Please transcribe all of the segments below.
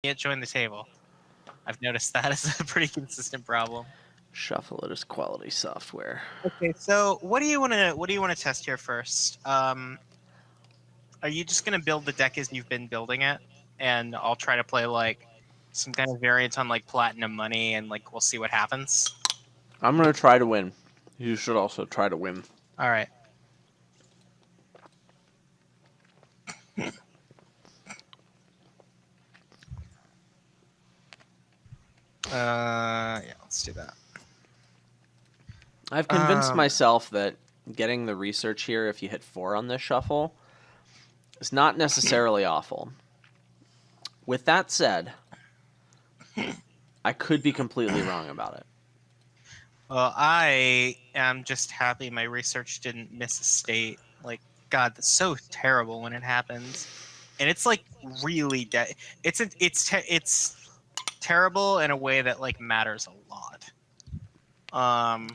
Can't join the table. I've noticed that as a pretty consistent problem. Shuffle it as quality software. Okay, so what do you want to test here first? Are you just gonna build the deck as you've been building it, and I'll try to play like some kind of variant on like platinum money, and like we'll see what happens. I'm going to try to win. You should also try to win. All right. Yeah, let's do that. I've convinced myself that getting the research here, if you hit 4 on this shuffle, is not necessarily awful. With that said, I could be completely wrong about it. Well, I am just happy my research didn't miss a state. Like, God, that's so terrible when it happens, and it's like really it's terrible in a way that like matters a lot. I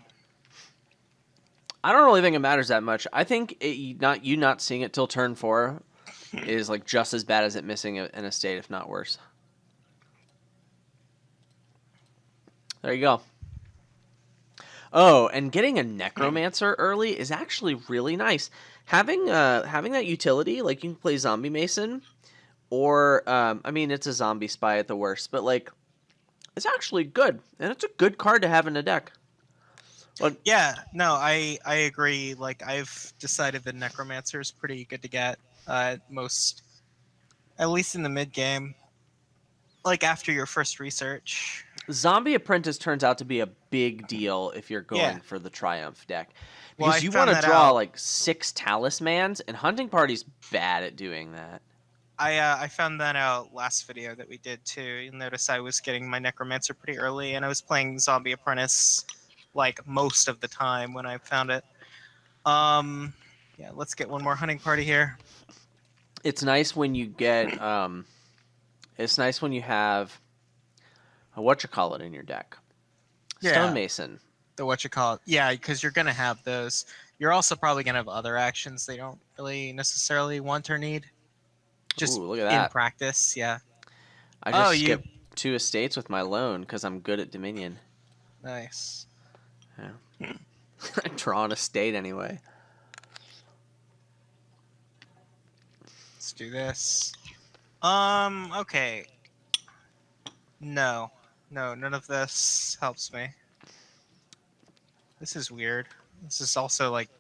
don't really think it matters that much. I think you not seeing it till turn 4 is like just as bad as it missing an estate, if not worse. There you go. Oh, and getting a Necromancer early is actually really nice. Having that utility, like you can play Zombie Mason, or I mean it's a zombie spy at the worst, but like it's actually good, and it's a good card to have in a deck. But yeah, no, I agree. Like I've decided that Necromancer is pretty good to get at least in the mid game. Like after your first research. Zombie Apprentice turns out to be a big deal if you're going for the Triumph deck. Because you want to draw like 6 Talismans, and Hunting Party's bad at doing that. I found that out last video that we did too. You'll notice I was getting my Necromancer pretty early, and I was playing Zombie Apprentice like most of the time when I found it. Yeah, let's get one more Hunting Party here. It's nice when you get it's nice when you have a whatchamacallit in your deck. Yeah. Stonemason. The whatchamacallit. Yeah, because you're going to have those. You're also probably going to have other actions they don't really necessarily want or need. Just look at that. In practice, yeah. I just skipped 2 estates with my loan because I'm good at Dominion. Nice. Yeah. I draw an estate anyway. Let's do this. Okay. No, none of this helps me. This is weird. This is also like,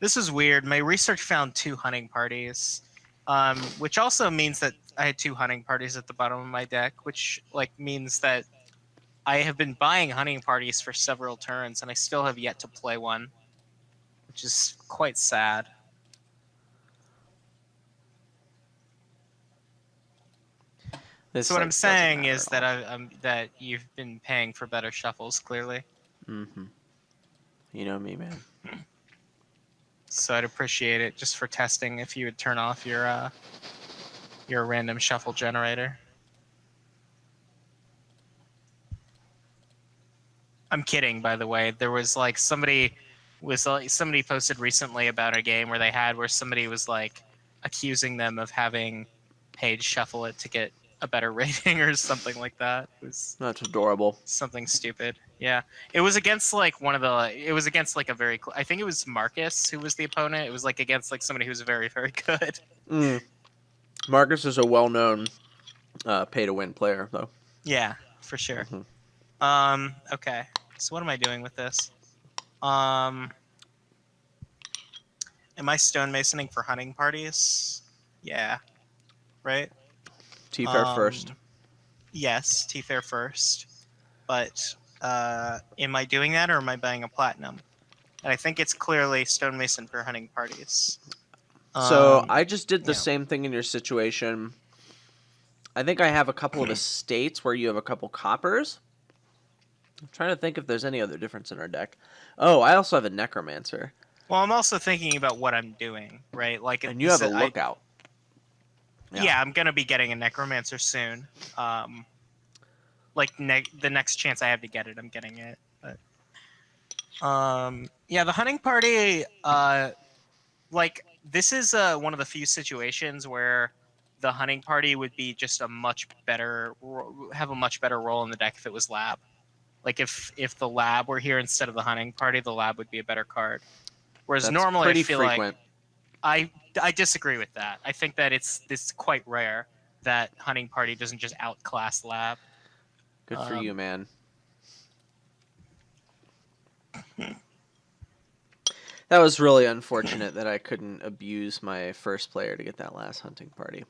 this is weird. My research found 2 hunting parties, which also means that I had 2 hunting parties at the bottom of my deck, which like means that I have been buying hunting parties for several turns, and I still have yet to play one, which is quite sad. So what I'm saying is that that you've been paying for better shuffles, clearly. Mm-hmm. You know me, man. So I'd appreciate it just for testing if you would turn off your random shuffle generator. I'm kidding, by the way. There was like somebody posted recently about a game where somebody was like accusing them of having paid shuffle it to get a better rating or something like that. That's adorable. Something stupid. Yeah. It was against like a very, I think it was Marcus who was the opponent. It was like against like somebody who's very, very good. Marcus is a well-known pay-to-win player, though. Yeah, for sure. Mm-hmm. Okay. So what am I doing with this? Am I stonemasoning for hunting parties? Yeah. Right? T-Fair first. Yes, T-Fair first. But am I doing that, or am I buying a platinum? And I think it's clearly stonemason for hunting parties. So I just did the same thing in your situation. I think I have a couple of estates where you have a couple coppers. I'm trying to think if there's any other difference in our deck. Oh, I also have a Necromancer. Well, I'm also thinking about what I'm doing, right? Like, and you have a Lookout. Yeah, I'm gonna be getting a Necromancer soon. Like the next chance I have to get it, I'm getting it. But yeah, the hunting party. Like this is one of the few situations where the hunting party would be just have a much better role in the deck if it was lab. Like if the lab were here instead of the hunting party, the lab would be a better card. Whereas That's normally I pretty feel like frequent. I disagree with that. I think that it's quite rare that hunting party doesn't just outclass lab. Good for you, man. That was really unfortunate that I couldn't abuse my first player to get that last hunting party.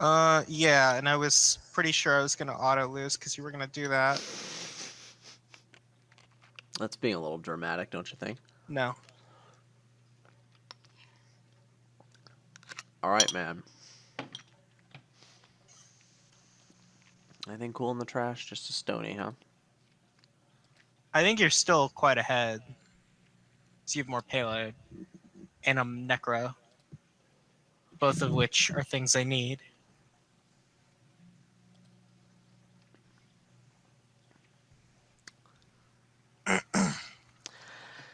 Yeah, and I was pretty sure I was gonna auto lose because you were gonna do that. That's being a little dramatic, don't you think? No. All right, man. Anything cool in the trash? Just a stony, huh? I think you're still quite ahead. So you have more payload and a necro, both of which are things I need.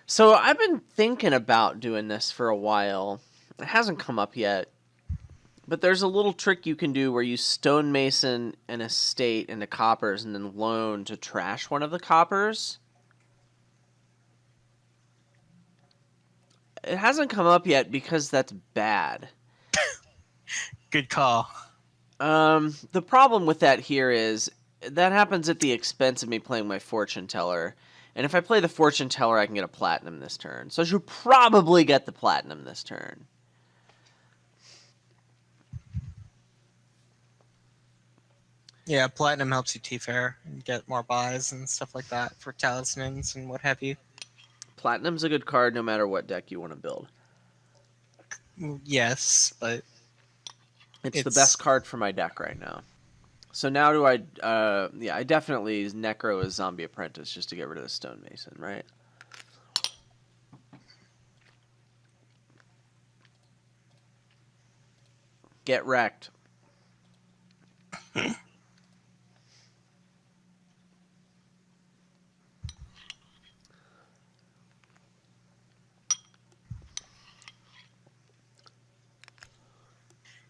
So I've been thinking about doing this for a while. It hasn't come up yet. But there's a little trick you can do where you stonemason an estate into coppers and then loan to trash one of the coppers. It hasn't come up yet because that's bad. Good call. The problem with that here is that happens at the expense of me playing my fortune teller. And if I play the fortune teller, I can get a platinum this turn. So I should probably get the platinum this turn. Yeah, platinum helps you T-Fair and get more buys and stuff like that for talismans and what have you. Platinum's a good card no matter what deck you want to build. Yes, but It's the best card for my deck right now. So now do I... I definitely Necro as Zombie Apprentice just to get rid of the Stonemason, right? Get wrecked.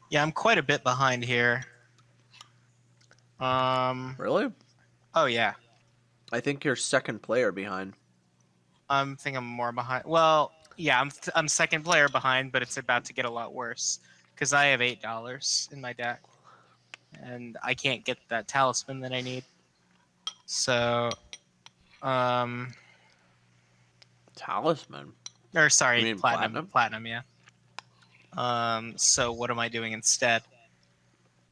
Yeah, I'm quite a bit behind here. Really? Oh yeah. I think you're second player behind. I think I'm more behind. Well, yeah, I'm second player behind, but it's about to get a lot worse because I have $8 in my deck, and I can't get that talisman that I need. So, Talisman? or sorry, You mean platinum, platinum? yeah. So what am I doing instead?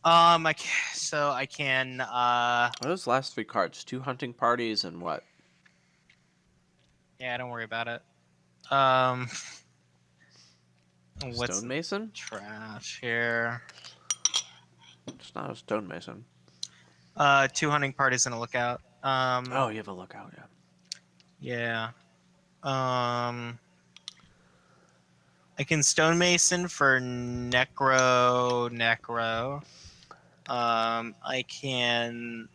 So I can. What are those last three cards? 2 hunting parties and what? Yeah, don't worry about it. What's Stonemason? trash here? It's not a stonemason. 2 hunting parties and a lookout. Oh, you have a lookout, Yeah. I can stonemason for necro. I can.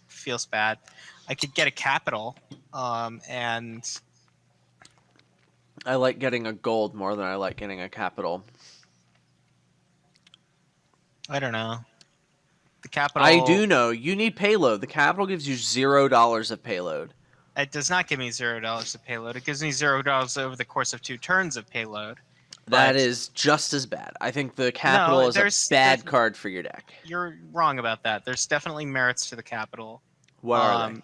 Feels bad. I could get a capital. And I like getting a gold more than I like getting a capital. I don't know. The capital. I do know. You need payload. The capital gives you $0 of payload. It does not give me $0 of payload. It gives me $0 over the course of 2 turns of payload. That is just as bad. I think the capital is a bad card for your deck. You're wrong about that. There's definitely merits to the capital. What are they?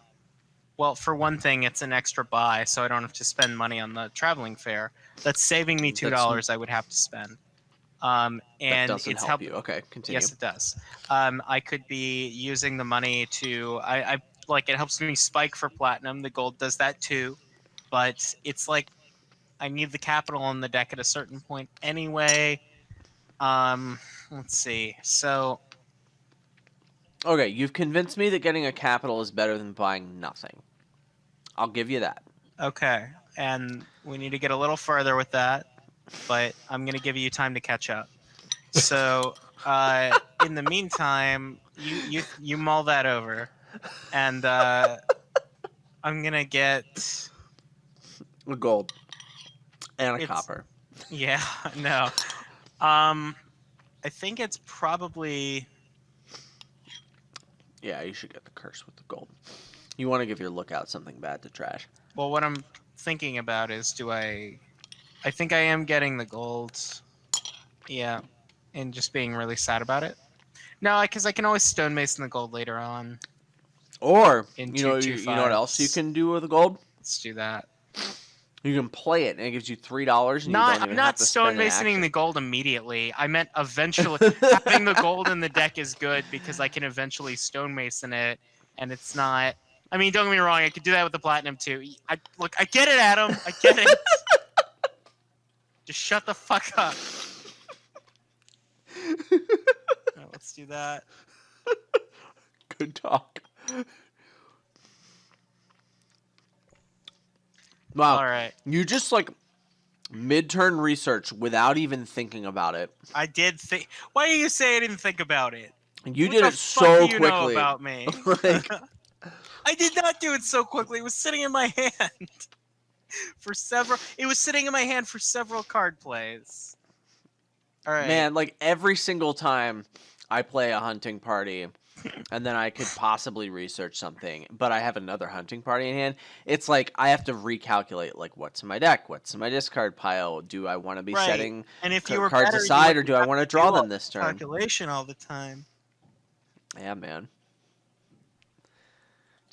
Well, for one thing, it's an extra buy, so I don't have to spend money on the traveling fare. That's saving me $2 I would have to spend. And that doesn't it's help you. Okay, continue. Yes, it does. I could be using the money to... I like it helps me spike for platinum. The gold does that too. But it's like I need the capital in the deck at a certain point anyway. Let's see. So... Okay, you've convinced me that getting a capital is better than buying nothing. I'll give you that. Okay, and we need to get a little further with that, but I'm going to give you time to catch up. So, in the meantime, you mull that over, and I'm going to get... A gold. And a copper. Yeah, no. I think it's probably. Yeah, you should get the curse with the gold. You want to give your lookout something bad to trash. Well, what I'm thinking about is, do I? I think I am getting the gold. Yeah, and just being really sad about it. No, because I can always stonemason the gold later on Or in you know what else you 225s. can do with the gold? Let's do that. You can play it, and it gives you $3, and you don't I'm even not have to spend an stonemasoning the action. gold immediately. I meant eventually. Having the gold in the deck is good because I can eventually stonemason it, and it's not. I mean, don't get me wrong. I could do that with the platinum too. Look, I get it, Adam. I get it. Just shut the fuck up. Alright, let's do that. Good talk. Wow, All right. you just like mid-turn research without even thinking about it. I did think. Why do you say I didn't think about it? You What did the it fuck do so you know quickly. about me? Like, I did not do it so quickly. It was sitting in my hand for several. It was sitting in my hand for several card plays. All right. man, like every single time I play a hunting party, and then I could possibly research something, but I have another hunting party in hand. It's like I have to recalculate, like, what's in my deck, what's in my discard pile. Do I want to be Right. setting And if you were cards better, you aside, or wouldn't do I have want to to draw do all them this the turn? calculation all the time. Yeah, man.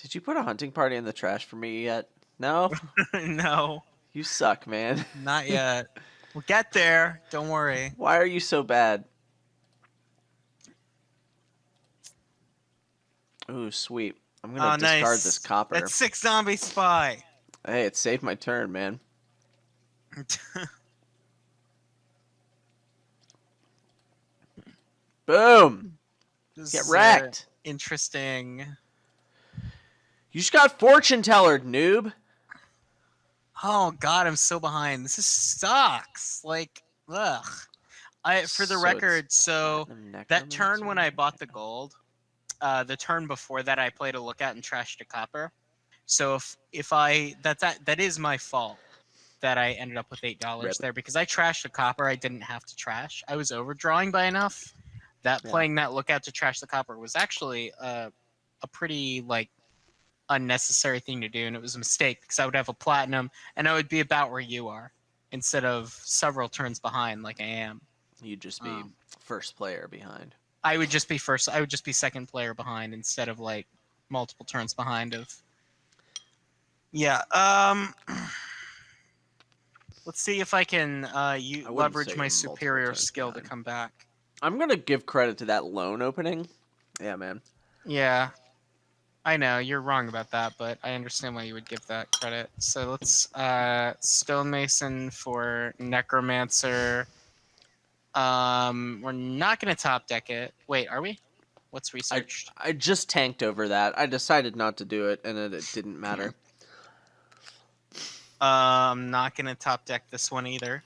Did you put a hunting party in the trash for me yet? No? No, You suck, man. not yet. We'll get there. Don't worry. Why are you so bad? Ooh, sweet. I'm gonna Oh, discard nice. this copper. That's 6 zombie spy. Hey, it saved my turn, man. Boom! This Get is, wrecked. interesting. You just got fortune tellered, noob. Oh god, I'm so behind. This is sucks. Like, ugh. For the So record, it's so Platinum that turn when I Necromancer. bought the gold, the turn before that I played a lookout and trashed a copper. So if I that is my fault that I ended up with $8 Rip. there because I trashed a copper I didn't have to trash. I was overdrawing by enough that Yeah. playing that lookout to trash the copper was actually a pretty like unnecessary thing to do, and it was a mistake because I would have a platinum and I would be about where you are instead of several turns behind like I am. You'd just be Um, first player behind. I would just be first. I would just be second player behind instead of like multiple turns behind of. Yeah. Let's see if I can wouldn't leverage say my you're multiple superior turns skill to behind. come back. I'm gonna give credit to that loan opening. Yeah, man. Yeah, I know you're wrong about that, but I understand why you would give that credit. So let's Stonemason for Necromancer. We're not gonna top deck it. Wait, are we? What's researched? I just tanked over that. I decided not to do it, and it didn't matter. I'm not gonna top deck this one either.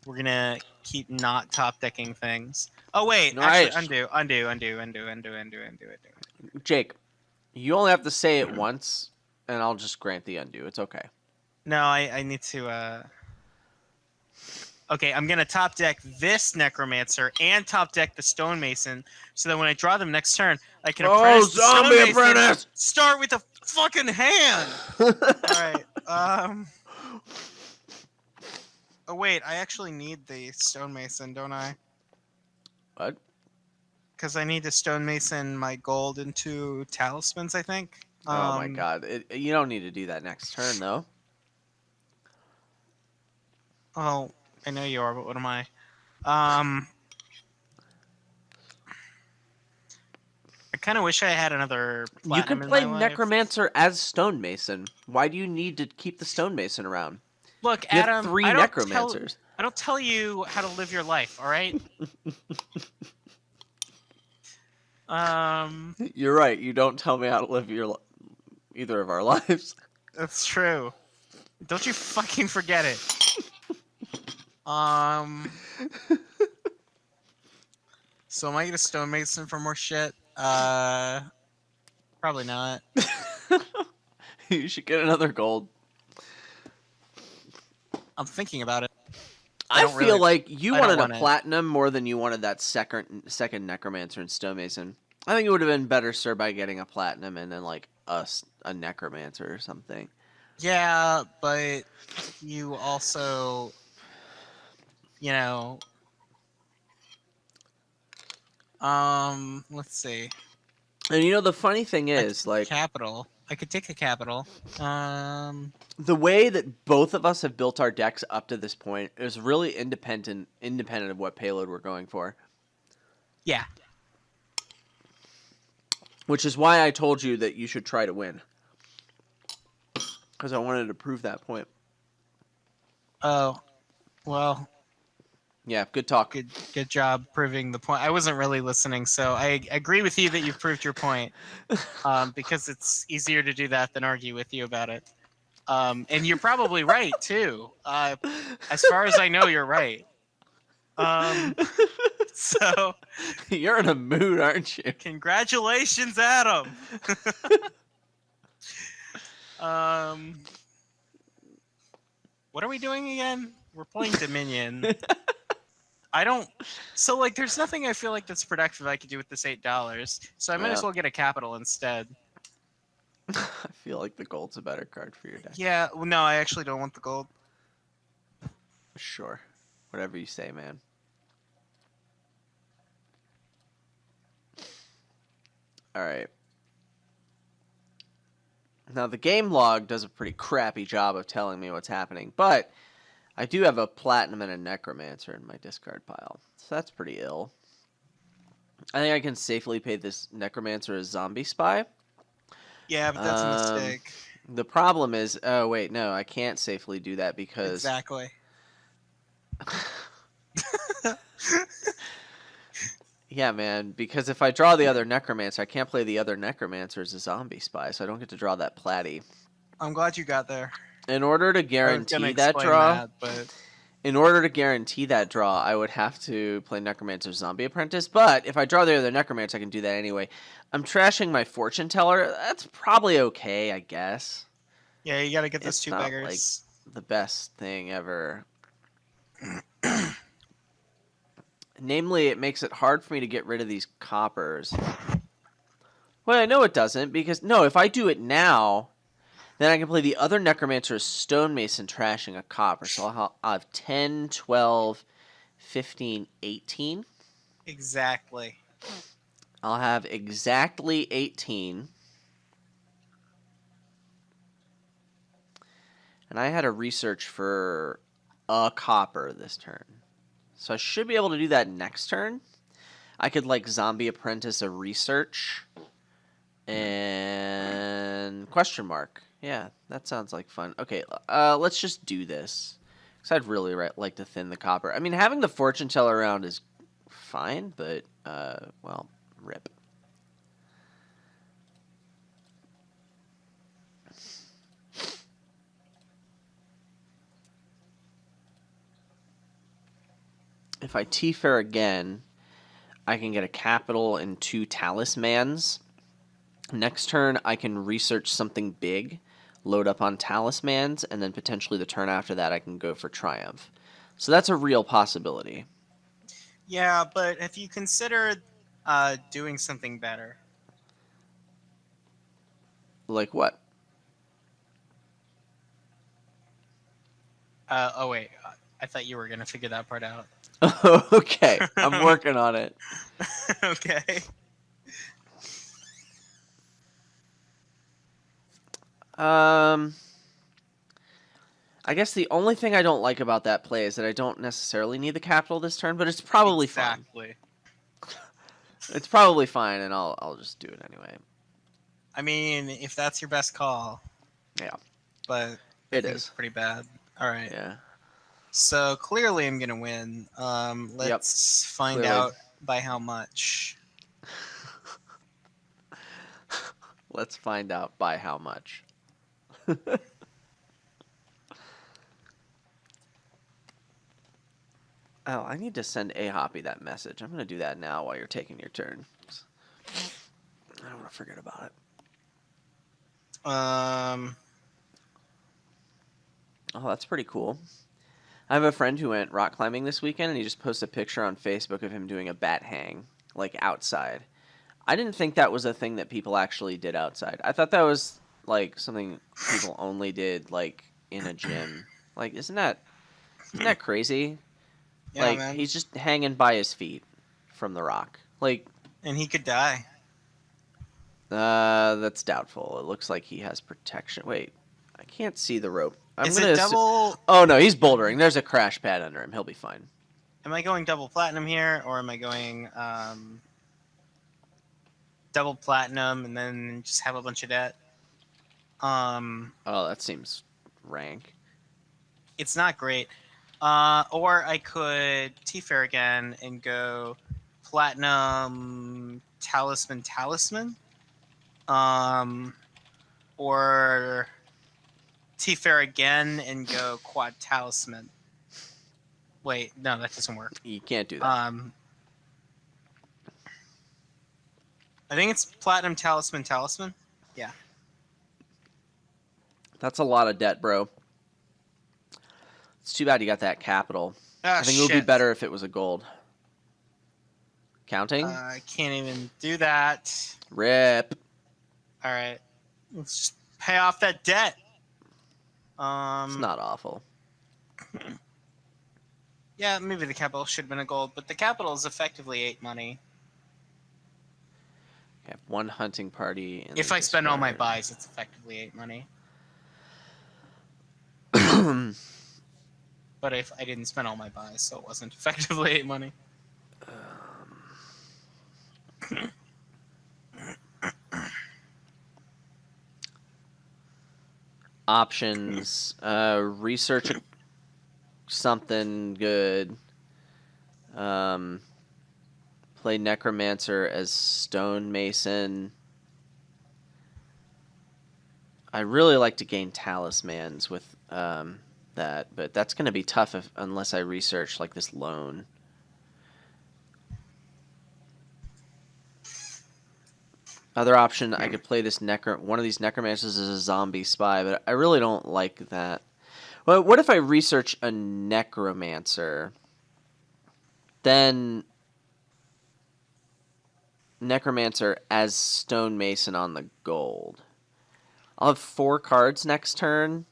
We're gonna keep not top decking things. Oh wait, Nice. actually undo. Jake, you only have to say it once, and I'll just grant the undo. It's okay. No, I need to Okay, I'm gonna top deck this Necromancer and top deck the Stonemason, so that when I draw them next turn, I can apprentice the zombie Stonemason, apprentice! start with a fucking hand. All right. Oh wait, I actually need the Stonemason, don't I? What? Because I need to Stonemason my gold into Talismans, I think. Oh my god. You don't need to do that next turn, though. Oh, I know you are, but what am I? I kind of wish I had another You platinum can in play my life. Necromancer as Stonemason. Why do you need to keep the Stonemason around? Look, You Adam, have 3 I Necromancers. don't tell you how to live your life, all right? You're right. You don't tell me how to live either of our lives. That's true. Don't you fucking forget it. So am I gonna Stonemason for more shit? Probably not. You should get another gold. I'm thinking about it. I feel like you I don't wanted a want it. platinum more than you wanted that second Necromancer and Stonemason. I think it would have been better served by getting a platinum and then like a Necromancer or something. Yeah, but you also, you know, let's see. And you know the funny thing I could is, take a like, capital. I could take a capital. the way that both of us have built our decks up to this point is really independent of what payload we're going for. Yeah. Which is why I told you that you should try to win. Because I wanted to prove that point. Oh, well, Yeah, good talk. good job proving the point. I wasn't really listening, so I agree with you that you've proved your point. Because it's easier to do that than argue with you about it. And you're probably right too. As far as I know, you're right. So You're in a mood, aren't you? congratulations, Adam. What are we doing again? We're playing Dominion. I don't. So like, there's nothing I feel like that's productive I could do with this $8. So I might as Yeah. well get a capital instead. I feel like the gold's a better card for your deck. Yeah. Well, no, I actually don't want the gold. Sure. Whatever you say, man. Alright. Now, the game log does a pretty crappy job of telling me what's happening, but I do have a platinum and a necromancer in my discard pile, so that's pretty ill. I think I can safely pay this necromancer a zombie spy. Yeah, but that's a mistake. The problem is, oh wait, no, I can't safely do that because Exactly. yeah, man, because if I draw the other necromancer, I can't play the other necromancer as a zombie spy, so I don't get to draw that platy. I'm glad you got there. In order to guarantee that draw, in order to guarantee that draw, I would have to play Necromancer Zombie Apprentice, but if I draw the other Necromancer, I can do that anyway. I'm trashing my Fortune Teller. That's probably okay, I guess. Yeah, you gotta get those It's two not, beggars. like, the best thing ever. Namely, it makes it hard for me to get rid of these coppers. Well, I know it doesn't, because, no, if I do it now, then I can play the other Necromancer as Stonemason trashing a copper. So I'll have 10, 12, 15, 18. Exactly. I'll have exactly 18. And I had a research for a copper this turn. So I should be able to do that next turn. I could, like, Zombie Apprentice a research. And question mark. Yeah, that sounds like fun. Okay, let's just do this. Because I'd really like to thin the copper. I mean, having the Fortune Teller around is fine, but, well, rip. If I T-Fair again, I can get a capital and 2 talismans. Next turn, I can research something big, load up on talismans, and then potentially the turn after that, I can go for triumph. So that's a real possibility. Yeah, but have you considered doing something better? Like what? Oh wait, I thought you were gonna figure that part out. Okay, I'm working on it. Okay. I guess the only thing I don't like about that play is that I don't necessarily need the capital this turn, but it's probably fine. It's probably fine, and I'll just do it anyway. I mean, if that's your best call. Yeah. But it is pretty bad. All right. Yeah. So clearly I'm gonna win. Let's find out by how much. Let's find out by how much. Oh, I need to send A Hoppy that message. I'm going to do that now while you're taking your turn. I don't want to forget about it. Oh, that's pretty cool. I have a friend who went rock climbing this weekend, and he just posted a picture on Facebook of him doing a bat hang, like outside. I didn't think that was a thing that people actually did outside. I thought that was like something people only did like in a gym. Like, isn't that crazy? Yeah, Like, man. he's just hanging by his feet from the rock. Like, And he could die. that's doubtful. It looks like he has protection. Wait, I can't see the rope. Is it double? Oh no, he's bouldering. There's a crash pad under him. He'll be fine. Am I going double platinum here, or am I going double platinum and then just have a bunch of debt? Oh, that seems rank. It's not great. Or I could T-Fair again and go platinum talisman. Or T-Fair again and go quad talisman. Wait, no, that doesn't work. You can't do that. I think it's platinum talisman. Yeah. That's a lot of debt, bro. It's too bad you got that capital. I think it would be better if it was a gold. Counting? I can't even do that. Rip. All right. Let's just pay off that debt. It's not awful. Yeah, maybe the capital should have been a gold, but the capital is effectively 8 money. I have one hunting party. If I spend all my buys, it's effectively 8 money. But if I didn't spend all my buys, so it wasn't effectively 8 money. Options. Research something good. Play Necromancer as Stonemason. I really like to gain talismans with that, but that's going to be tough unless I research like this loan. Other option, I could play this one of these Necromancers as a zombie spy, but I really don't like that. Well, what if I research a Necromancer? Then Necromancer as Stonemason on the gold. I'll have 4 cards next turn.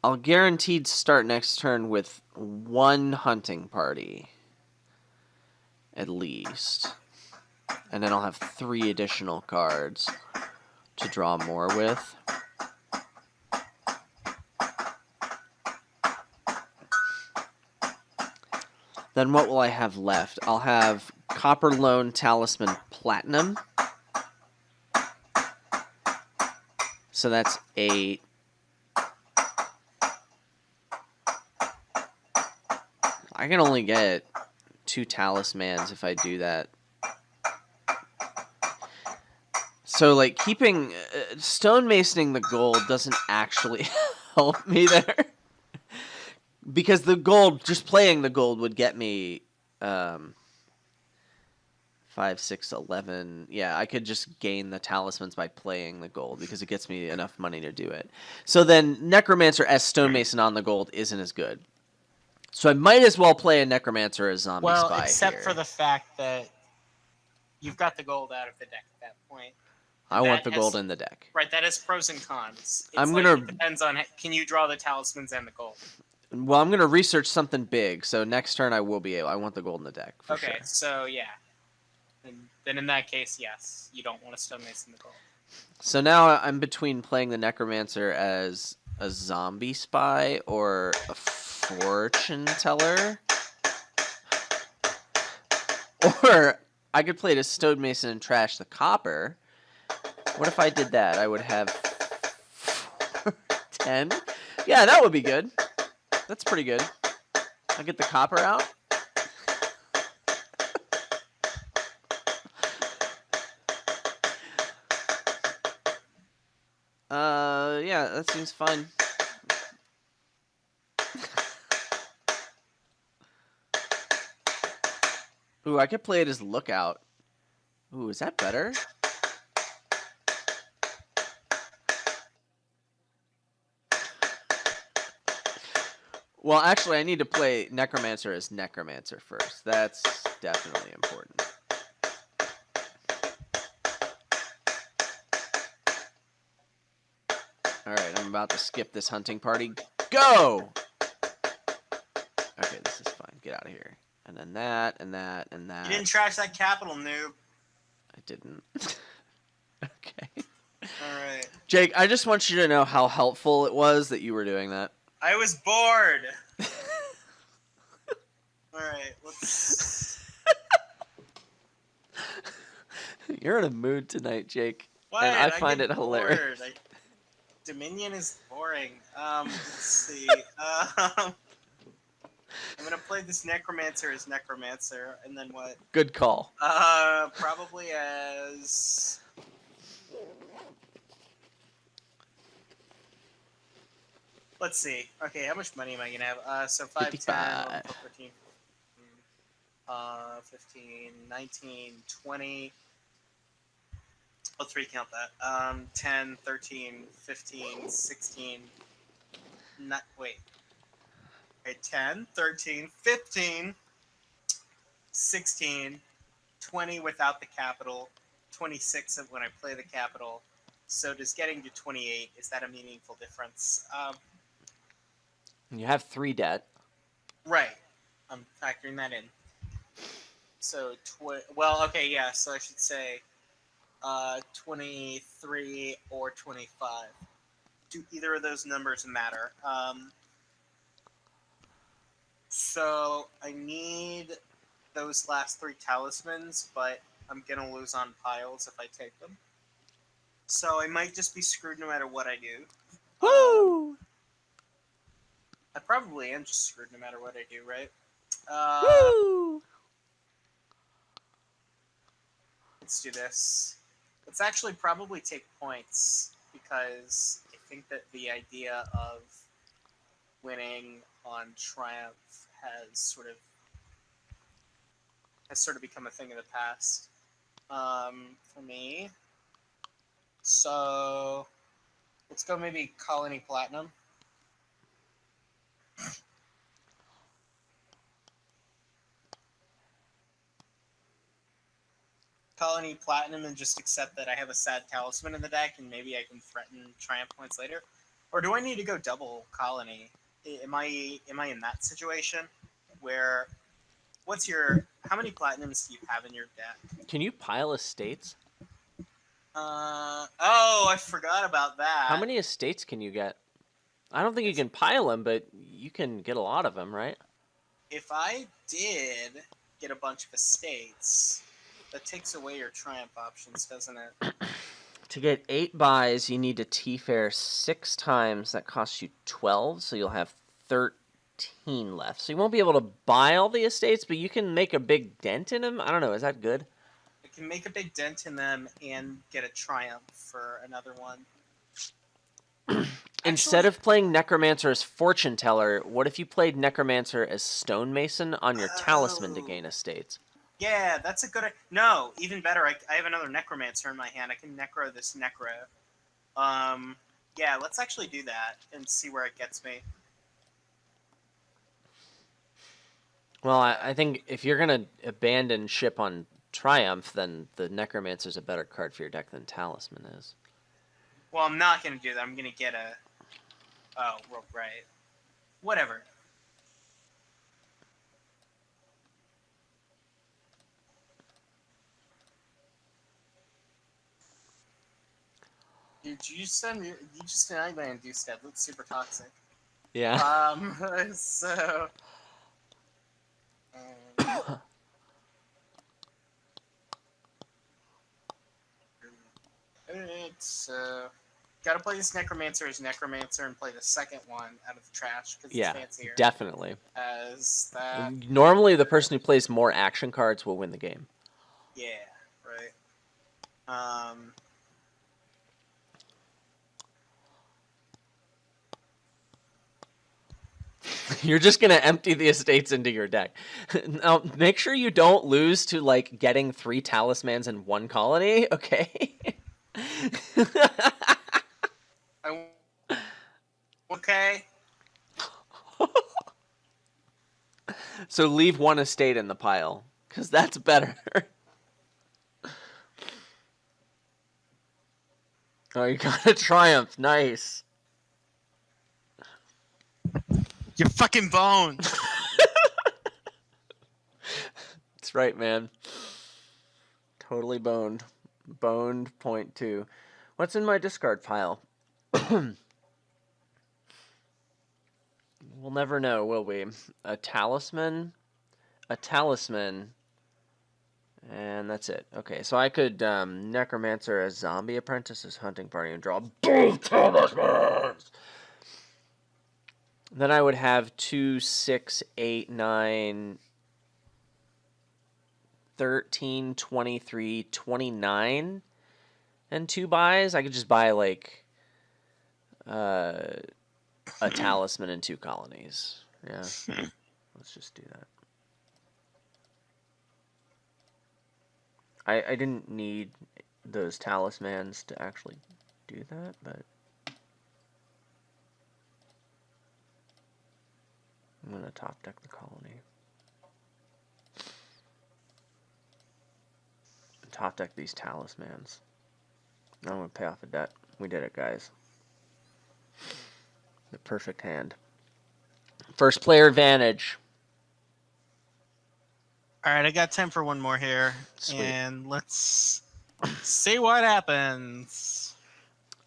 I'll guaranteed start next turn with 1 hunting party. At least. And then I'll have 3 additional cards to draw more with. Then what will I have left? I'll have Copper Loan Talisman Platinum. So that's 8. I can only get 2 talismans if I do that. So, like, keeping stonemasoning the gold doesn't actually help me there. Because the gold, just playing the gold would get me 5, 6, 11. Yeah, I could just gain the talismans by playing the gold because it gets me enough money to do it. So then Necromancer as Stonemason on the gold isn't as good. So I might as well play a Necromancer as Zombie Spy Well, except here. for the fact that you've got the gold out of the deck at that point. I want the gold in the deck. Right, that has pros and cons. It depends on, can you draw the talismans and the gold? Well, I'm going to research something big, so next turn I will be able. I want the gold in the deck, for sure. Okay, so yeah. Then in that case, yes, you don't want to stonemason the gold. So now I'm between playing the Necromancer as a Zombie Spy or a Fortune Teller. Or I could play it as Stonemason and trash the copper. What if I did that? I would have 10. Yeah, that would be good. That's pretty good. I'll get the copper out. Yeah, that seems fun. Ooh, I could play it as Lookout. Ooh, is that better? Well, actually, I need to play Necromancer as Necromancer first. That's definitely important. Alright, I'm about to skip this hunting party. Go! Okay, this is fine. Get out of here. And then that, and that, and that. You didn't trash that capital, noob. I didn't. Okay. Alright. Jake, I just want you to know how helpful it was that you were doing that. I was bored. Alright, let's... You're in a mood tonight, Jake. What? And I find get it hilarious. Dominion is boring. Let's see. I'm gonna play this Necromancer as Necromancer, and then what? Good call. Probably as... Let's see. Okay, how much money am I gonna have? So 5, 10, 11, 12, 13, 15, 19, 20. Let's recount that. 10, 13, 15, 16. Not, wait. Okay, 10, 13, 15, 16, 20 without the capital, 26 when I play the capital. So does getting to 28, is that a meaningful difference? You have 3 debt. Right. I'm factoring that in. So, well, okay, yeah, so I should say 23 or 25. Do either of those numbers matter? So I need those last 3 talismans, but I'm going to lose on piles if I take them. So I might just be screwed no matter what I do. Woo! I probably am just screwed no matter what I do, right? Woo! Let's do this. Let's actually probably take points, because I think that the idea of winning on Triumph has sort of become a thing of the past for me. So let's go maybe Colony Platinum. Colony Platinum, and just accept that I have a sad talisman in the deck, and maybe I can threaten Triumph points later. Or do I need to go double Colony? Am I in that situation where how many platinums do you have in your deck? Can you pile estates? Oh, I forgot about that. How many estates can you get? I don't think you can pile them, but you can get a lot of them, right? If I did get a bunch of estates, that takes away your Triumph options, doesn't it? To get 8 buys, you need to T-Fair 6 times. That costs you 12, so you'll have 13 left. So you won't be able to buy all the estates, but you can make a big dent in them. I don't know. Is that good? I can make a big dent in them and get a Triumph for another one. Instead of playing Necromancer as Fortune Teller, what if you played Necromancer as Stonemason on your Talisman to gain estates? Yeah, that's a good... No, even better. I have another Necromancer in my hand. I can Necro this Necro. Yeah, let's actually do that and see where it gets me. Well, I think if you're going to abandon ship on Triumph, then the Necromancer's a better card for your deck than Talisman is. Well, I'm not going to do that. I'm going to get a... Oh, well, right. Whatever. Dude, you just denied my induced dead. That's super toxic. Yeah. So... It's, gotta play this Necromancer as Necromancer and play the second one out of the trash, because it's fancier. Definitely. As that. Normally, the person who plays more action cards will win the game. Yeah, right. You're just going to empty the estates into your deck. Now, make sure you don't lose to, like, getting 3 talismans in 1 colony, okay? Okay. So leave one estate in the pile, because that's better. Oh, you got a triumph. Nice. Your fucking bones. That's right, man. Totally boned. Boned .2. What's in my discard pile? We'll never know, will we? A talisman, and that's it. Okay, so I could Necromancer as Zombie Apprentice as Hunting Party and draw both talismans! Then I would have 2, 6, 8, 9, 13, 23, 29, and 2 buys. I could just buy, like, a talisman and 2 colonies. Yeah. Let's just do that. I didn't need those talismans to actually do that, but I'm going to top deck the colony. Top deck these talismans. Now I'm going to pay off a debt. We did it, guys. The perfect hand. First player advantage. All right, I got time for one more here. Sweet. And let's see what happens.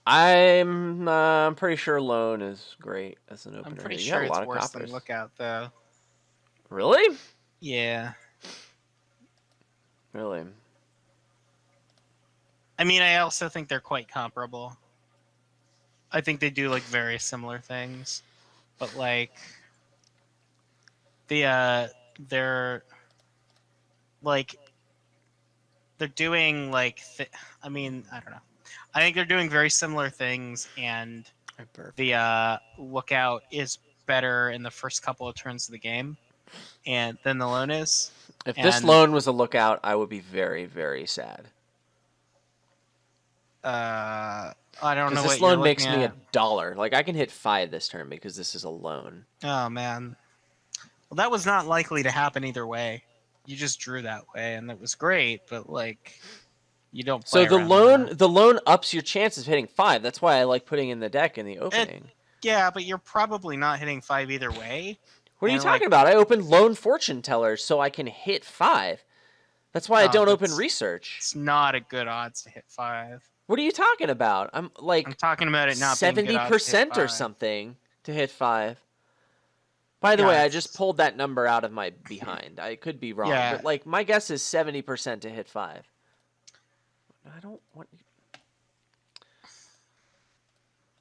I'm pretty sure Lone is great as an opener. I'm pretty You sure have a it's lot of worse coppers. than Lookout, though. Really? Yeah. Really? I mean, I also think they're quite comparable. I think they do, like, very similar things. But, like, they're doing, like, I mean, I don't know. I think they're doing very similar things, and the Lookout is better in the first couple of turns of the game and then the Lone is. If this Lone was a Lookout, I would be very, very sad. I don't know what this you're Lone makes looking me at. $1. Like, I can hit 5 this turn because this is a Lone. Oh, man. Well, that was not likely to happen either way. You just drew that way, and that was great, but, like, you don't play So around that. the Lone ups your chances of hitting 5. That's why I like putting in the deck in the opening. Yeah, but you're probably not hitting 5 either way. What are you talking about? I opened Lone Fortune Teller so I can hit 5. That's why I don't open Research. It's not a good odds to hit 5. What are you talking about? I'm talking about it not 70% or something to hit 5. By the way, I just pulled that number out of my behind. I could be wrong, but like my guess is 70% to hit 5. I don't want.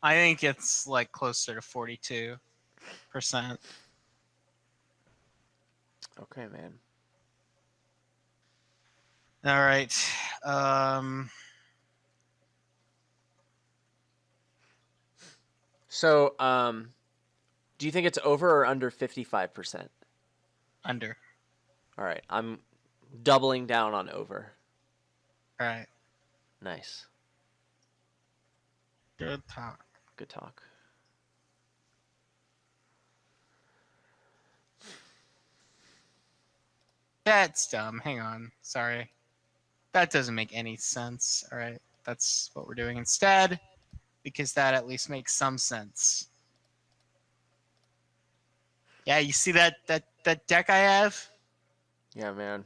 I think it's like closer to 42%. Okay, man. All right. So, do you think it's over or under 55%? Under. All right, I'm doubling down on over. All right. Nice. Good talk. Good talk. That's dumb. Hang on. Sorry. That doesn't make any sense. All right. That's what we're doing instead, because that at least makes some sense. Yeah, you see that deck I have? Yeah, man.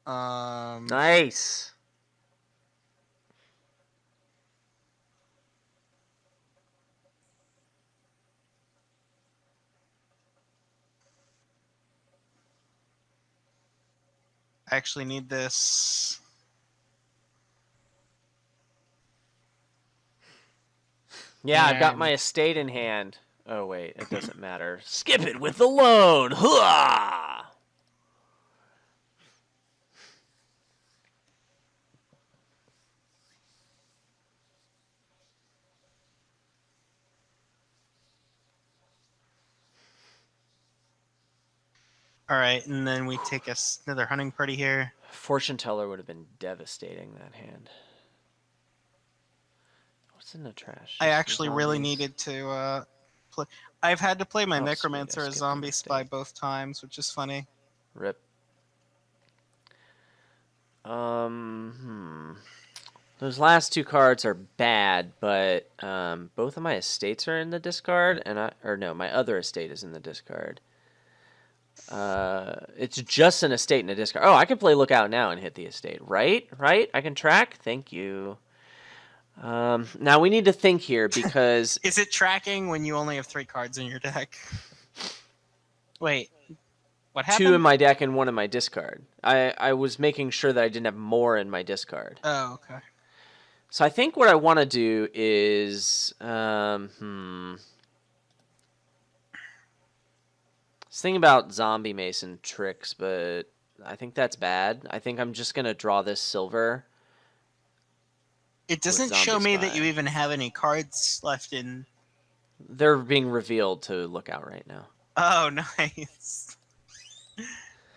Nice. I actually need this. Yeah, I've got my estate in hand. Oh, wait, it doesn't matter. Skip it with the loan. Hooah! All right, and then we take another hunting party here. Fortune Teller would have been devastating, that hand. What's in the trash? I actually really needed to play. I've had to play my Oh, sweet, I Necromancer as skipped zombie an spy estate. both times, which is funny. Rip. Those last two cards are bad, but both of my estates are in the discard, my other estate is in the discard. It's just an estate in the discard. Oh, I can play Lookout now and hit the estate. Right? I can track. Thank you. Now we need to think here because Is it tracking when you only have 3 cards in your deck? Wait, what 2 in happened? my deck and 1 in my discard. I was making sure that I didn't have more in my discard. Oh, okay. So I think what I want to do is, I was thinking about Zombie Mason tricks, but I think that's bad. I think I'm just gonna draw this silver. It doesn't Zombie show me that Spy. you even have any cards left in. They're being revealed to Lookout right now. Oh, nice.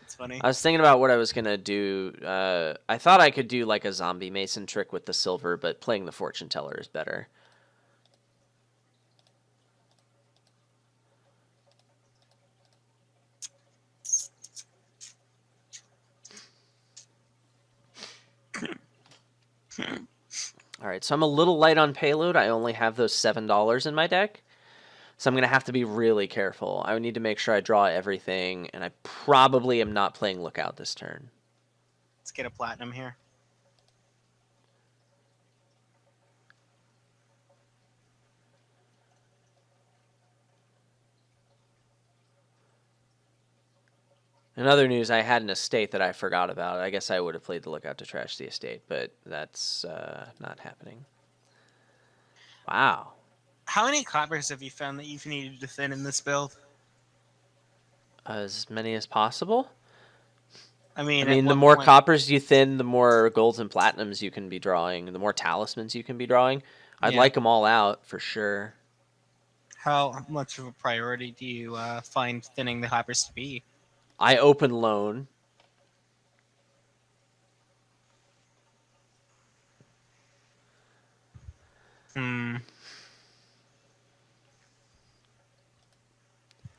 It's funny. I was thinking about what I was gonna do. I thought I could do like a Zombie Mason trick with the silver, but playing the Fortune Teller is better. All right, so I'm a little light on payload. I only have those $7 in my deck. So I'm going to have to be really careful. I need to make sure I draw everything, and I probably am not playing Lookout this turn. Let's get a platinum here. In other news, I had an estate that I forgot about. I guess I would have played the Lookout to trash the estate, but that's not happening. Wow. How many coppers have you found that you've needed to thin in this build? As many as possible. I mean, the more coppers you thin, the more golds and platinums you can be drawing, the more talismans you can be drawing. I'd like them all out for sure. How much of a priority do you find thinning the coppers to be? I open loan.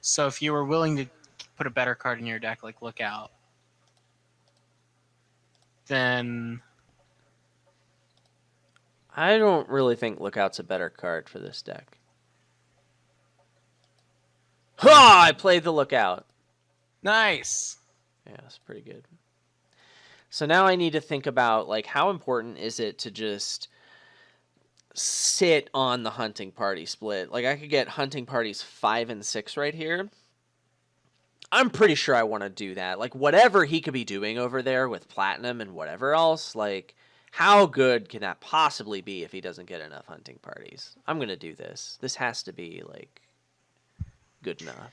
So if you were willing to put a better card in your deck, like Lookout, then I don't really think Lookout's a better card for this deck. Ha! I played the Lookout. Nice. Yeah, that's pretty good. So now I need to think about, like, how important is it to just sit on the hunting party split? Like, I could get hunting parties 5 and 6 right here. I'm pretty sure I want to do that. Like, whatever he could be doing over there with platinum and whatever else, like, how good can that possibly be if he doesn't get enough hunting parties? I'm going to do this. This has to be, like, good enough.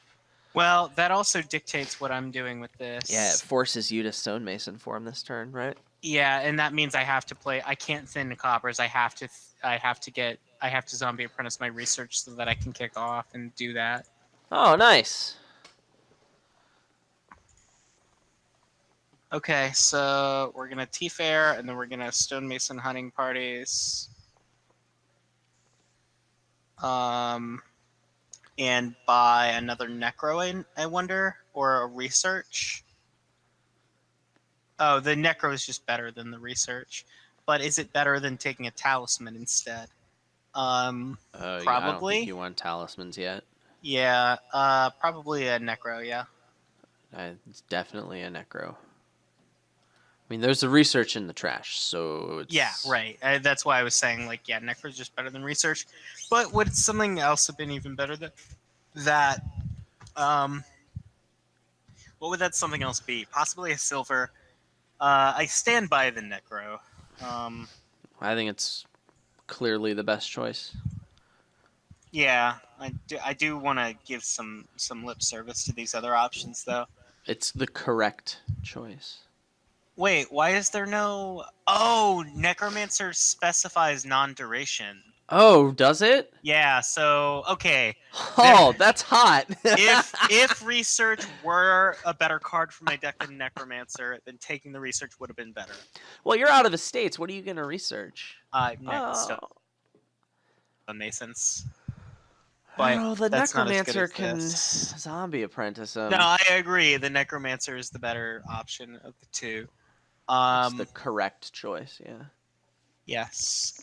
Well, that also dictates what I'm doing with this. Yeah, it forces you to Stonemason for him this turn, right? Yeah, and that means I have to play. I can't thin the coppers. I have to zombie apprentice my research so that I can kick off and do that. Oh, nice. Okay, so we're gonna T-Fair, and then we're gonna Stonemason hunting parties. And buy another Necro, I wonder, or a research. Oh, the Necro is just better than the research, but is it better than taking a Talisman instead? Probably. I don't think you want talismans yet. Yeah, probably a Necro. Yeah. It's definitely a Necro. I mean, there's the research in the trash, so it's... Yeah, right. That's why I was saying, like, yeah, Necro's just better than research. But would something else have been even better than that? What would that something else be? Possibly a silver. I stand by the Necro. I think it's clearly the best choice. Yeah, I do want to give some lip service to these other options, though. It's the correct choice. Wait, why is there no... Oh, Necromancer specifies non-duration. Oh, does it? Yeah, so, okay. Oh, that's hot. if research were a better card for my deck than Necromancer, then taking the research would have been better. Well, you're out of the States. What are you going to research? Next, Stonemasons. but Oh, the that's not as good Necromancer as can this. zombie apprentice No, him. I agree. The Necromancer is the better option of the two. It's the correct choice, yeah. Yes.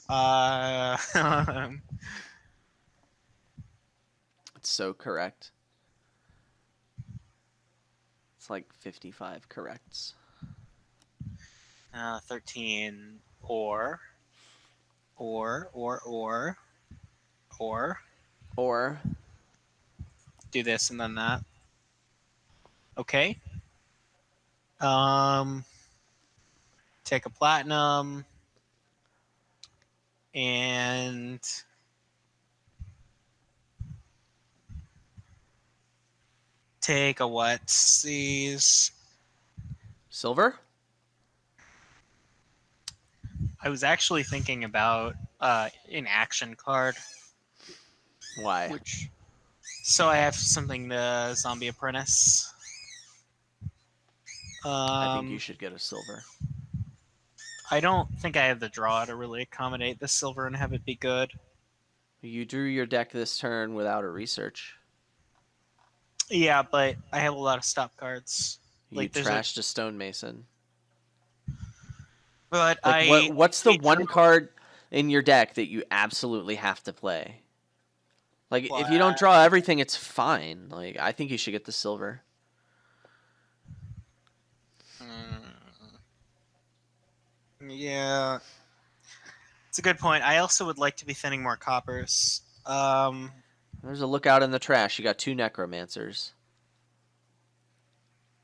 It's so correct. It's like 55 corrects. 13 or or Or do this and then that. Okay. Um, take a platinum and take a what? Sees. silver? I was actually thinking about an action card, Why? which so I have something to Zombie Apprentice. I think you Um, should get a silver. I don't think I have the draw to really accommodate the silver and have it be good. You drew your deck this turn without a research. Yeah, but I have a lot of stop cards. You Like there's a trashed a Stonemason. but Like I what's the one card in your deck that you absolutely have to play? Like if you don't draw everything, it's fine. Like I think you should get the silver. Yeah, it's a good point. I also would like to be thinning more coppers. There's a lookout in the trash. You got 2 Necromancers.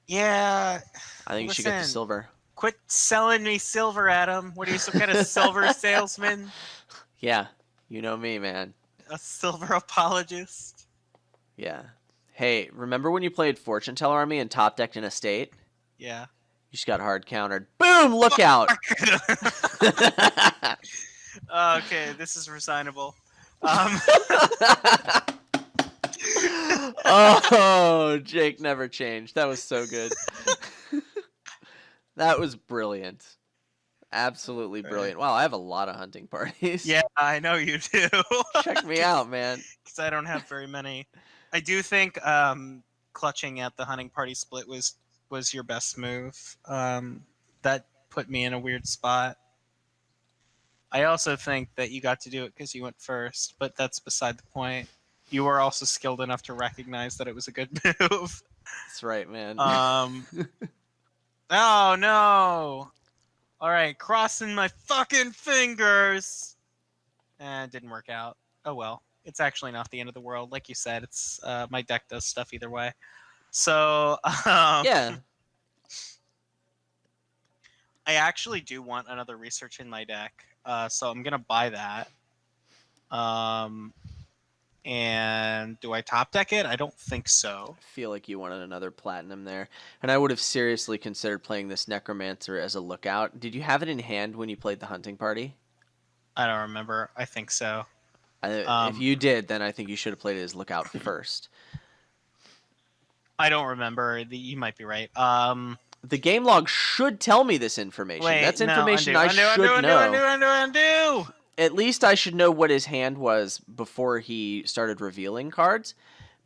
Yeah, I think you should get the listen, silver. quit selling me silver, Adam. What are you, some kind of silver salesman? Yeah, you know me, man. A silver apologist? Yeah. Hey, remember when you played Fortune Teller Army and top decked in a state? Yeah. You just got hard countered. Boom! Lookout! Okay, this is resignable. Oh, Jake never changed. That was so good. That was brilliant. Absolutely brilliant. Wow, I have a lot of hunting parties. Yeah, I know you do. Check me out, man. Because I don't have very many. I do think clutching at the hunting party split was your best move. That put me in a weird spot. I also think that you got to do it because you went first, but that's beside the point. You were also skilled enough to recognize that it was a good move. That's right, man. Oh no! All right, crossing my fucking fingers. It didn't work out. Oh well, it's actually not the end of the world. Like you said, it's my deck does stuff either way. So Yeah. I actually do want another research in my deck, so I'm gonna buy that. And do I top deck it? I don't think so. I feel like you wanted another platinum there. And I would have seriously considered playing this Necromancer as a lookout. Did you have it in hand when you played the hunting party? I don't remember. I think so. If you did, then I think you should have played it as lookout first. I don't remember. You might be right. The game log should tell me this information. Wait, That's no, information I should know. Undo. At least I should know what his hand was before he started revealing cards.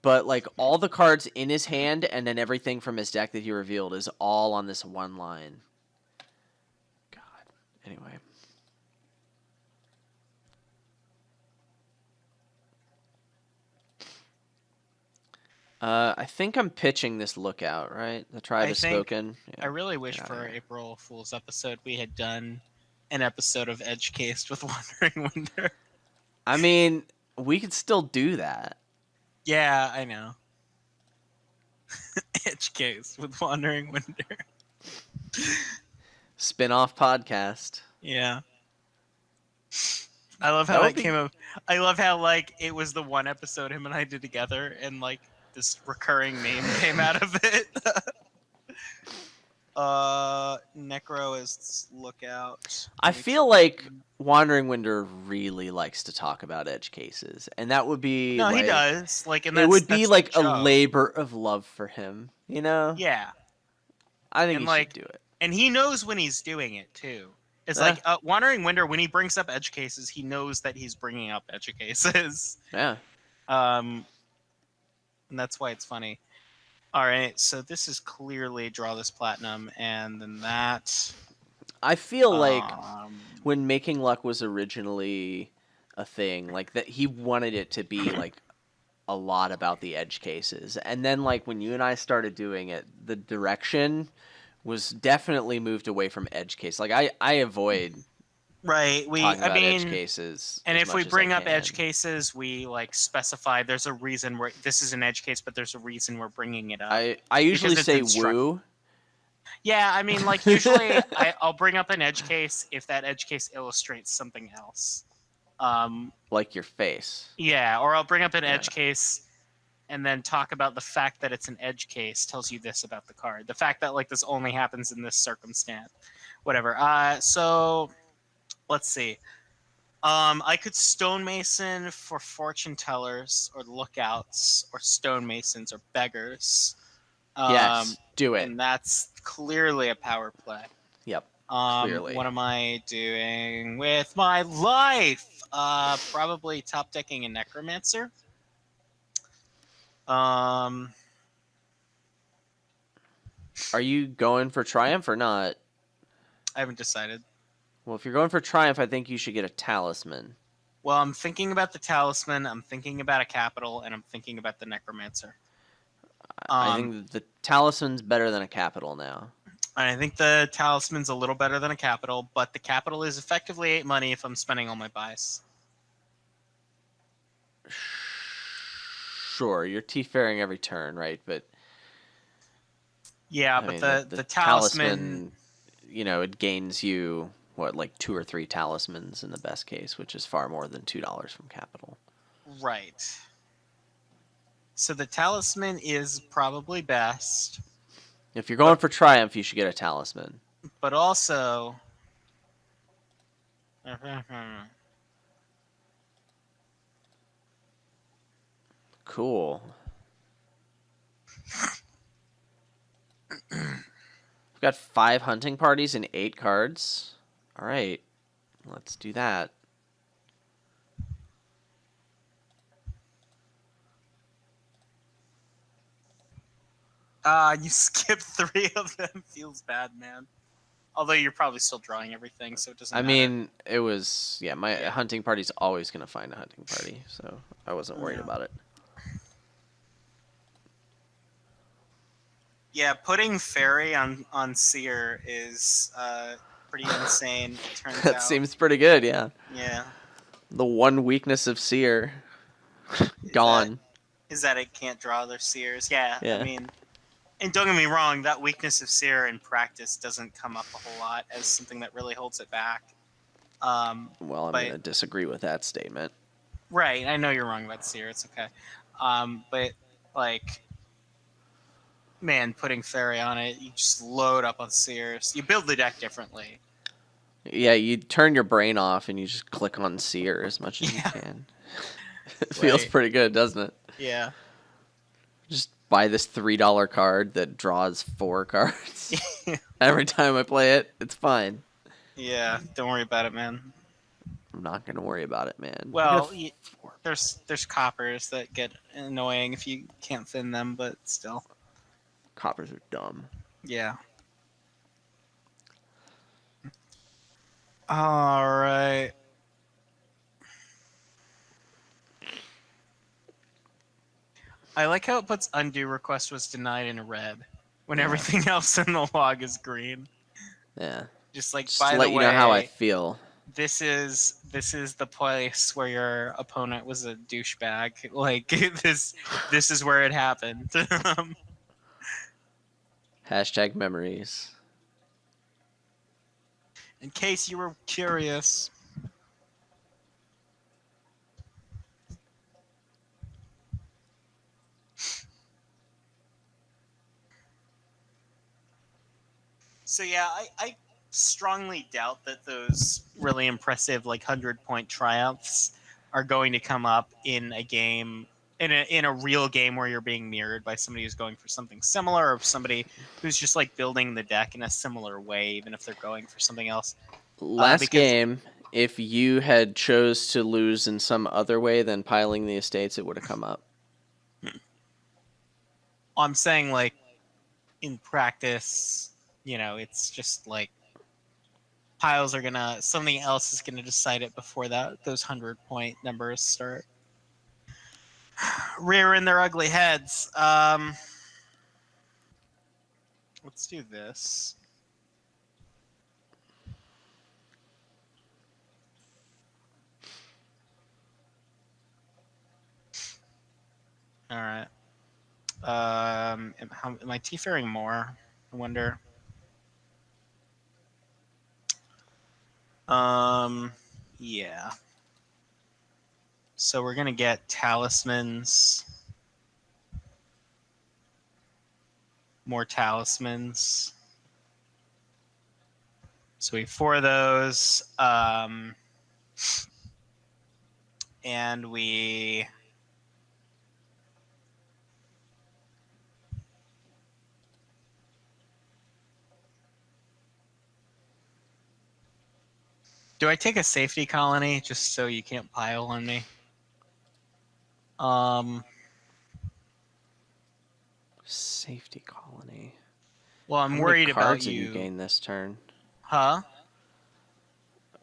But like all the cards in his hand and then everything from his deck that he revealed is all on this one line. God. Anyway. I think I'm pitching this lookout, right? The tribe has spoken. Yeah. I really wish for April Fool's episode we had done an episode of Edge Cased with Wandering Winder. I mean, we could still do that. Yeah, I know. Edge Cased with Wandering Winder. Spin-off podcast. Yeah. I love how that came up. I love how like it was the one episode him and I did together, and like this recurring meme came out of it. Necro is lookout. I feel like Wandering Winder really likes to talk about edge cases, and that would be no, like, he does. Like, and it would be like a job. labor of love for him, you know? Yeah, I think and he like, should do it. And he knows when he's doing it too. It's like Wandering Winder, when he brings up edge cases, he knows that he's bringing up edge cases. Yeah. And that's why it's funny. All right, so this is clearly draw this platinum, and then that. I feel like Um, when Making Luck was originally a thing, like that he wanted it to be like a lot about the edge cases. And then like when you and I started doing it, the direction was definitely moved away from edge case. Like I avoid right. talking I about edge mean, cases and as if we much as I bring up edge can. cases, we like specify there's a reason where this is an edge case, but there's a reason we're bringing it up I usually because it's say instructive. woo. Yeah, I mean, like usually I'll bring up an edge case if that edge case illustrates something else. Like your face. Yeah, or I'll bring up an Yeah. edge case and then talk about the fact that it's an edge case tells you this about the card. The fact that like this only happens in this circumstance, whatever. So let's see. I could stonemason for fortune tellers or lookouts or stonemasons or beggars. Yes, do it. And that's clearly a power play. Yep. Clearly. What am I doing with my life? Probably top decking a necromancer. Um, Are you going for triumph or not? I haven't decided. Well, if you're going for triumph, I think you should get a talisman. Well, I'm thinking about the talisman. I'm thinking about a capital, and I'm thinking about the necromancer. I think the talisman's better than a capital now. I think the talisman's a little better than a capital, but the capital is effectively 8 money if I'm spending all my buys. Sure, you're T-faring every turn, right? But yeah, I but mean, the talisman, you know, it gains you what, like 2 or 3 talismans in the best case, which is far more than $2 from capital. right. So the talisman is probably best, If you're going for triumph, you should get a talisman. but also Cool. We've got 5 hunting parties and 8 cards. All right, let's do that. you skipped 3 of them. Feels bad, man. Although you're probably still drawing everything, so it doesn't matter. Mean, it was my hunting party's always gonna find a hunting party, so I wasn't worried about it. Yeah, putting fairy on seer is pretty insane. It turns That out. seems pretty good, yeah. Yeah. The one weakness of seer gone. Is that it can't draw their seers? Yeah. Yeah. I mean, and don't get me wrong, that weakness of seer in practice doesn't come up a whole lot as something that really holds it back. Well, I'm but- gonna disagree with that statement. Right. I know you're wrong about seer. It's okay. But like, man, putting fairy on it, you just load up on seers. You build the deck differently. Yeah, you turn your brain off and you just click on seer as much as you can. It feels Right. pretty good, doesn't it? Yeah. Just buy this $3 card that draws 4 cards. Every time I play it, it's fine. Yeah. Don't worry about it, man. I'm not gonna worry about it, man. Well, I got a 4. there's coppers that get annoying if you can't thin them, but still. Coppers are dumb. Yeah. All right. I like how it puts undue request was denied in red when Yeah. everything else in the log is green. Yeah. Just like Just by to the let way, you know how I feel. this is the place where your opponent was a douchebag. Like this is where it happened. Hashtag memories. In case you were curious. So yeah, I strongly doubt that those really impressive like 100-point triumphs are going to come up in a game in a real game where you're being mirrored by somebody who's going for something similar or somebody who's just like building the deck in a similar way, even if they're going for something else. Last because- game, if you had chose to lose in some other way than piling the estates, it would have come up. I'm saying, like, in practice, it's just like piles are gonna, something else is gonna decide it before those 100-point numbers start rearing their ugly heads. Let's do this. All right. Am I T-faring more? I wonder. Yeah. So we're gonna get talismans. More talismans. So we have 4 of those. And we... Do I take a safety colony just so you can't pile on me? Safety colony. Well, I'm How many worried about cards you. did you gain this turn? Huh?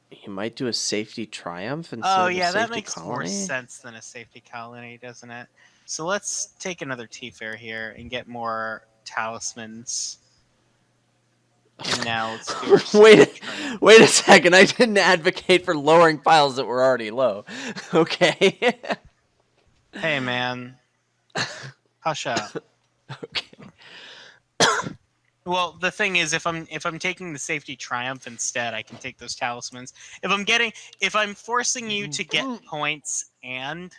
You might do a safety triumph instead Oh, of a yeah, safety that makes colony. more sense than a safety colony, doesn't it? So let's take another T-Fair here and get more talismans. And now let's do our wait a second. I didn't advocate for lowering piles that were already low. Okay. Hey, man. Hush up. Okay. Well, the thing is, if I'm taking the safety triumph instead, I can take those talismans. If I'm forcing you to get points and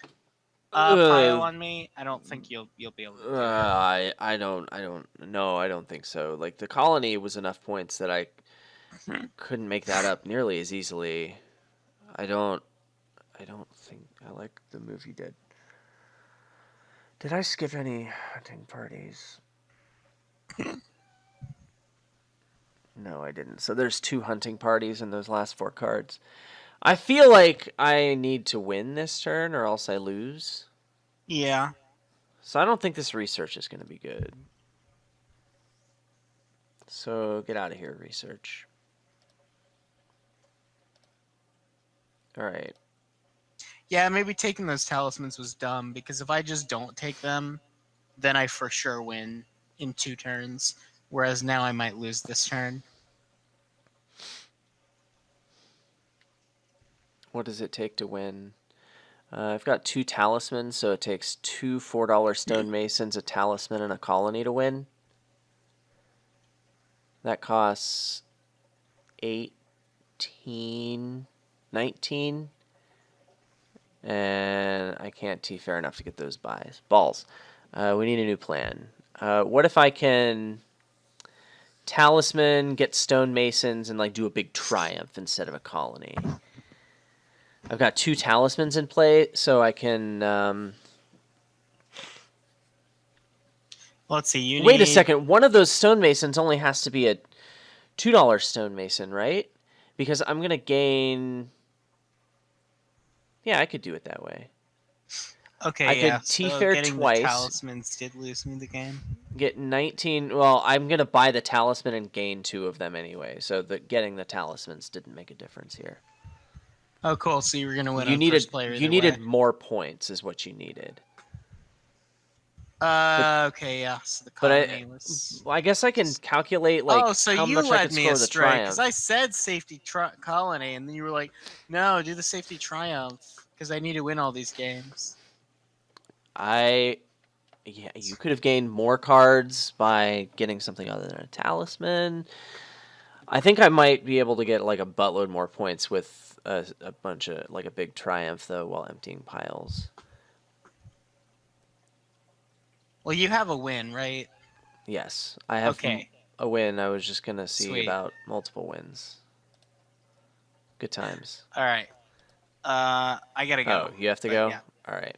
pile on me, I don't think you'll be able to do it. I don't think so. Like, the colony was enough points that I couldn't make that up nearly as easily. I don't think I like the move you did. Did I skip any hunting parties? No, I didn't. So there's 2 hunting parties in those last 4 cards. I feel like I need to win this turn or else I lose. Yeah. So I don't think this research is going to be good. So get out of here, research. All right. Yeah, maybe taking those talismans was dumb, because if I just don't take them, then I for sure win in 2 turns, whereas now I might lose this turn. What does it take to win? I've got 2 talismans, so it takes 2 $4 stonemasons, a talisman, and a colony to win. That costs 18, 19. And I can't T-fair enough to get those balls. We need a new plan. What if I can talisman, get stonemasons, and like do a big triumph instead of a colony? I've got 2 talismans in play, so I can... Let's see, Wait a second. One of those stonemasons only has to be a $2 stonemason, right? Because I'm going to gain... Yeah, I could do it that way. Okay, I yeah. could T-fair getting twice. The talismans did lose me the game. Get 19... Well, I'm going to buy the talisman and gain 2 of them anyway, so getting the talismans didn't make a difference here. Oh, cool. So you were going to win first player You needed more points is what you needed. Okay, yeah. So the colony was... I guess I can calculate how much I could score the triumph. Because I said safety colony, and then you were like, no, do the safety triumph, because I need to win all these games. Yeah, you could have gained more cards by getting something other than a talisman. I think I might be able to get like a buttload more points with a bunch of like a big triumph though while emptying piles. Well, you have a win, right? Yes, I have a win. I was just gonna see about multiple wins. Good times. All right. I gotta go. Oh, you have to go? Yeah. All right.